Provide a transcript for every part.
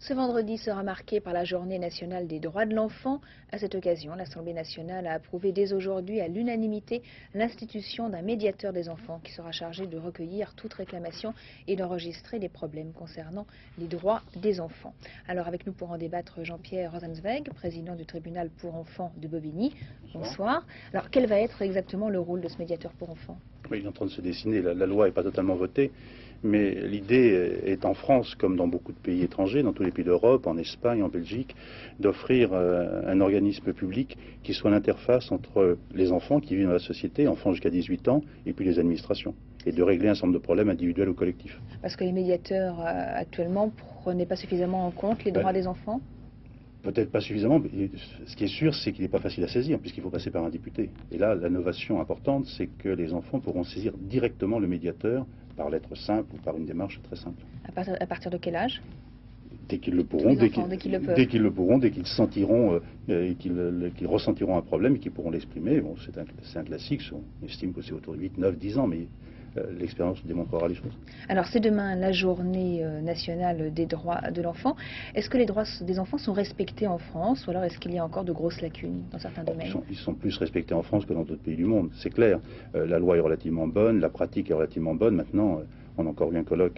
Ce vendredi sera marqué par la Journée nationale des droits de l'enfant. À cette occasion, l'Assemblée nationale a approuvé dès aujourd'hui à l'unanimité l'institution d'un médiateur des enfants qui sera chargé de recueillir toute réclamation et d'enregistrer les problèmes concernant les droits des enfants. Alors avec nous pour en débattre, Jean-Pierre Rosenzweig, président du tribunal pour enfants de Bobigny. Bonsoir. Alors quel va être exactement le rôle de ce médiateur pour enfants? Oui, il est en train de se dessiner. La loi n'est pas totalement votée, mais l'idée est en France, comme dans beaucoup de pays étrangers, dans tous les pays d'Europe, en Espagne, en Belgique, d'offrir un organisme public qui soit l'interface entre les enfants qui vivent dans la société, enfants jusqu'à 18 ans, et puis les administrations, et de régler un certain nombre de problèmes individuels ou collectifs. Parce que les médiateurs actuellement ne prenaient pas suffisamment en compte les droits des enfants? Peut-être pas suffisamment, mais ce qui est sûr, c'est qu'il n'est pas facile à saisir, puisqu'il faut passer par un député. Et là, l'innovation importante, c'est que les enfants pourront saisir directement le médiateur par lettre simple ou par une démarche très simple. À partir de quel âge? Dès qu'ils le pourront, dès qu'ils sentiront qu'ils ressentiront un problème et qu'ils pourront l'exprimer. Bon, c'est un classique, on estime que c'est autour de 8, 9, 10 ans, mais l'expérience démontrera les choses. Alors c'est demain la journée nationale des droits de l'enfant. Est-ce que les droits des enfants sont respectés en France ou alors est-ce qu'il y a encore de grosses lacunes dans certains domaines? Ils sont plus respectés en France que dans d'autres pays du monde, c'est clair. La loi est relativement bonne, la pratique est relativement bonne. Maintenant, on a encore eu un colloque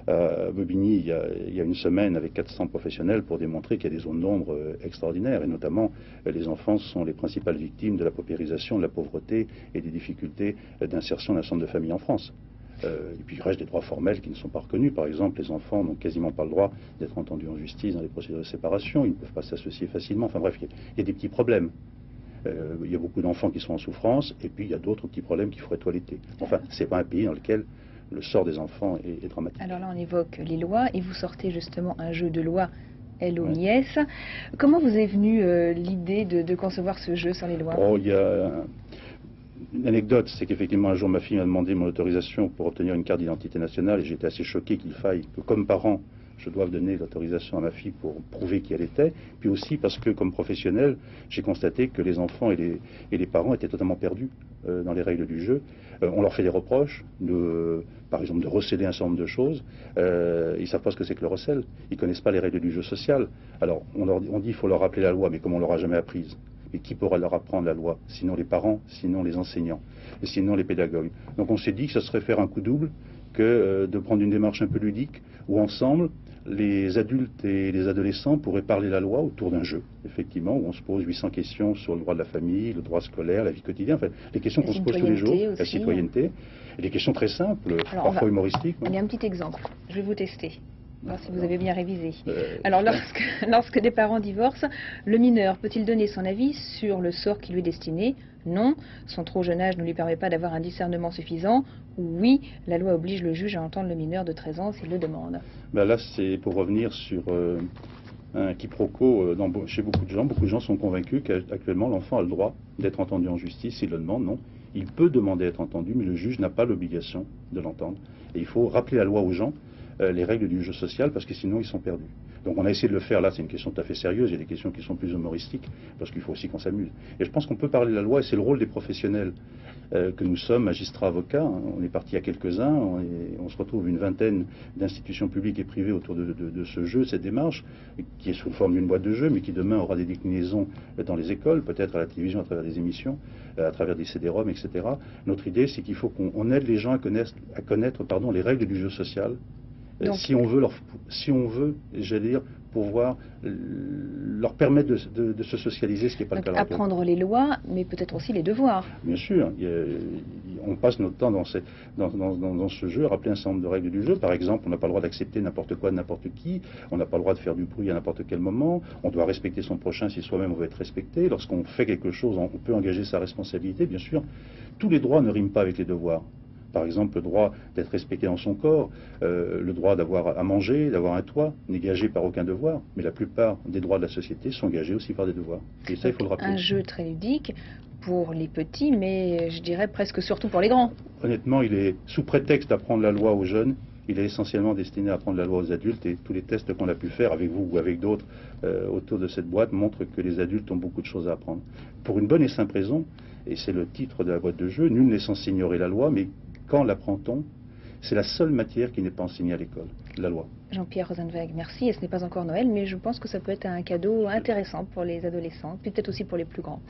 à Bobigny il y a une semaine avec 400 professionnels pour démontrer qu'il y a des zones d'ombre extraordinaires et notamment les enfants sont les principales victimes de la paupérisation, de la pauvreté et des difficultés d'insertion d'un certain nombre de familles en France. Et puis il reste des droits formels qui ne sont pas reconnus. Par exemple, les enfants n'ont quasiment pas le droit d'être entendus en justice dans les procédures de séparation, ils ne peuvent pas s'associer facilement. Enfin bref, il y a des petits problèmes. Il y a beaucoup d'enfants qui sont en souffrance et puis il y a d'autres petits problèmes qu'il faudrait toiletter. Enfin, ce n'est pas un pays dans lequel le sort des enfants est dramatique. Alors là, on évoque les lois et vous sortez justement un jeu de loi LOIS. Ouais. Comment vous est venue l'idée de concevoir ce jeu sur les lois? Il y a une anecdote, c'est qu'effectivement un jour ma fille m'a demandé mon autorisation pour obtenir une carte d'identité nationale et j'étais assez choqué qu'il faille que comme parent je dois donner l'autorisation à ma fille pour prouver qui elle était, puis aussi parce que comme professionnel, j'ai constaté que les enfants et les parents étaient totalement perdus dans les règles du jeu. On leur fait des reproches, par exemple de recéler un certain nombre de choses, ils ne savent pas ce que c'est que le recel, ils ne connaissent pas les règles du jeu social. Alors on dit qu'il faut leur rappeler la loi, mais comme on ne l'aura jamais apprise. Et qui pourra leur apprendre la loi? Sinon les parents, sinon les enseignants, et sinon les pédagogues. Donc on s'est dit que ce serait faire un coup double que de prendre une démarche un peu ludique, où ensemble, les adultes et les adolescents pourraient parler la loi autour d'un jeu, effectivement, où on se pose 800 questions sur le droit de la famille, le droit scolaire, la vie quotidienne, enfin, les questions qu'on se pose tous les jours, aussi, la citoyenneté, et des questions très simples, alors, parfois humoristiques. Il y a un petit exemple, je vais vous tester. Voir si vous avez bien révisé. Alors, lorsque des parents divorcent, le mineur peut-il donner son avis sur le sort qui lui est destiné? Non. Son trop jeune âge ne lui permet pas d'avoir un discernement suffisant. Ou oui, la loi oblige le juge à entendre le mineur de 13 ans s'il le demande. Là, c'est pour revenir sur un quiproquo chez beaucoup de gens. Beaucoup de gens sont convaincus qu'actuellement, l'enfant a le droit d'être entendu en justice s'il le demande. Non. Il peut demander à être entendu, mais le juge n'a pas l'obligation de l'entendre. Et il faut rappeler la loi aux gens, les règles du jeu social, parce que sinon ils sont perdus. Donc on a essayé de le faire, là c'est une question tout à fait sérieuse, il y a des questions qui sont plus humoristiques, parce qu'il faut aussi qu'on s'amuse. Et je pense qu'on peut parler de la loi, et c'est le rôle des professionnels que nous sommes, magistrats, avocats, on est parti à quelques-uns, on se retrouve une vingtaine d'institutions publiques et privées autour de ce jeu, cette démarche, qui est sous forme d'une boîte de jeu, mais qui demain aura des déclinaisons dans les écoles, peut-être à la télévision, à travers des émissions, à travers des CD-ROM, etc. Notre idée c'est qu'il faut qu'on aide les gens à connaître les règles du jeu social. Donc, si on veut, j'allais dire, pouvoir leur permettre de se socialiser, ce qui n'est pas le cas. Apprendre les lois, mais peut-être aussi les devoirs. Bien sûr, on passe notre temps dans ce jeu à rappeler un certain nombre de règles du jeu. Par exemple, on n'a pas le droit d'accepter n'importe quoi de n'importe qui, on n'a pas le droit de faire du bruit à n'importe quel moment, on doit respecter son prochain si soi-même on veut être respecté. Lorsqu'on fait quelque chose, on peut engager sa responsabilité, bien sûr. Tous les droits ne riment pas avec les devoirs. Par exemple, le droit d'être respecté dans son corps, le droit d'avoir à manger, d'avoir un toit, n'est gagé par aucun devoir. Mais la plupart des droits de la société sont gagés aussi par des devoirs. Et ça, il faut le rappeler. Un jeu très ludique pour les petits, mais je dirais presque surtout pour les grands. Honnêtement, il est sous prétexte d'apprendre la loi aux jeunes. Il est essentiellement destiné à apprendre la loi aux adultes et tous les tests qu'on a pu faire avec vous ou avec d'autres autour de cette boîte montrent que les adultes ont beaucoup de choses à apprendre. Pour une bonne et simple raison, et c'est le titre de la boîte de jeu, nul n'est censé ignorer la loi, mais quand l'apprend-on? C'est la seule matière qui n'est pas enseignée à l'école. la loi. Jean-Pierre Rosenweg, merci. Et ce n'est pas encore Noël, mais je pense que ça peut être un cadeau intéressant pour les adolescents, peut-être aussi pour les plus grands.